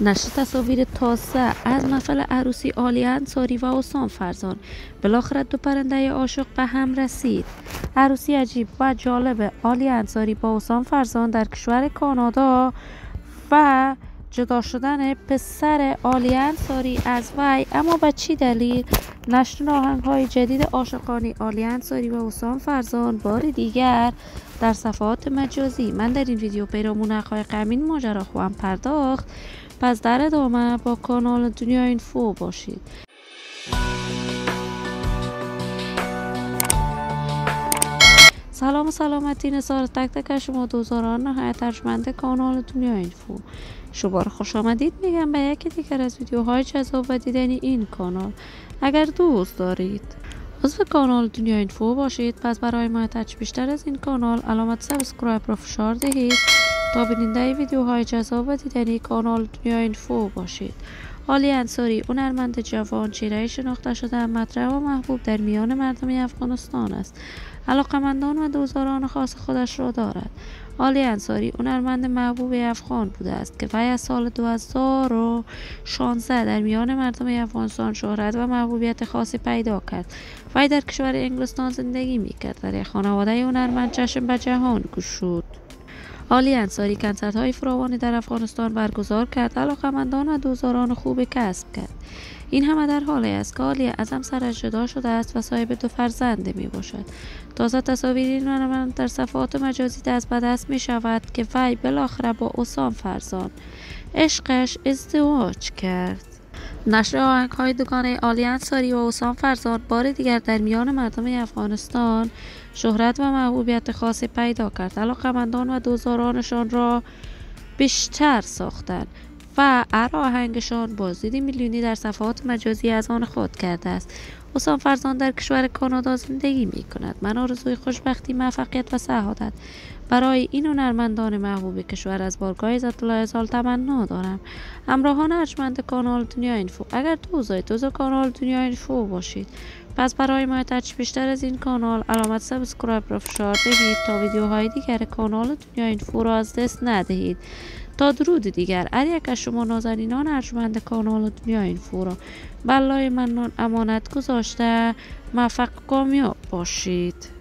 نشر تصاویر تازه از محفل عروسی عالیه انصاری و حسام فرزان. بالاخره دو پرنده عاشق به هم رسید. عروسی عجیب و جالب عالیه انصاری با حسام فرزان در کشور کانادا و جدا شدن پسر عالیه انصاری از وی. اما به چی دلیل؟ نشر آهنگ‌های جدید عاشقانه عالیه انصاری و حسام فرزان بار دیگر در صفحات مجازی. من در این ویدیو پیرامون حقایق همین ماجرا خواهم پرداخت، پس در ادامه با کانال دنیا اینفو باشید. سلام و سلامتی نثار تک تک شما دوستان نهایت ارجمند کانال دنیا اینفو. شما را خوش آمدید میگم به یکی دیگر از ویدیوهای جذاب و دیدنی این کانال. اگر دوست دارید عضو کانال دنیا اینفو باشید، پس برای حمایت بیشتر از این کانال علامت سابسکرایب را فشار دهید تا بیننده ویدیوهای جذاب و دیدنی کانال دنیا اینفو باشید. عالیه انصاری هنرمند جوان، چهره شناخته شده، مطرح و محبوب در میان مردم افغانستان است. علاقمندان و دوستداران خاص خودش را دارد. عالیه انصاری هنرمند محبوب افغان بوده است که وی از سال 2016 در میان مردم افغانستان شهرت و محبوبیت خاصی پیدا کرد. وی در کشور انگلستان زندگی میکرد و در خانواده هنرمند چشم به جهان گشود. عالیه انصاری کنسرت‌های فراوانی در افغانستان برگزار کرد، علاقمندان و دوستداران خوب کسب کرد. این همه در حالی است که عالیه از همسرش جدا شده است و صاحب 2 فرزند می باشد. تازه تصاویر این هنرمند در صفحات مجازی دست به دست می شود که وی بالاخره با حسام فرزان عشقش ازدواج کرد. نشر آهنگ‌های دوگانه عالیه انصاری و حسام فرزان بار دیگر در میان مردم افغانستان شهرت و محبوبیت خاصی پیدا کرد. علاقمندان و دوستدارانشان را بیشتر ساختند و آهنگشان بازدید میلیونی در صفحات مجازی از آن خود کرده است. حسام فرزان در کشور کانادا زندگی می کند. من آرزوی خوشبختی، موفقیت و سعادت برای این هنرمندان محبوب کشور از بارگاه عزت الله ازال تمنا دارم. همراهان ارجمند کانال دنیا اینفو، اگر دوست دارید عضو کانال دنیا اینفو باشید، پس برای حمایت بیشتر از این کانال علامت سابسکرایب را فشار دهید تا ویدیوهای دیگر کانال دنیا اینفو را از دست ندهید. تا درود دیگر، هر یک از شما نازنینان ارجمند کانال دنیا اینفو را بالای منان امانت گذاشته موفق کامیاب باشید.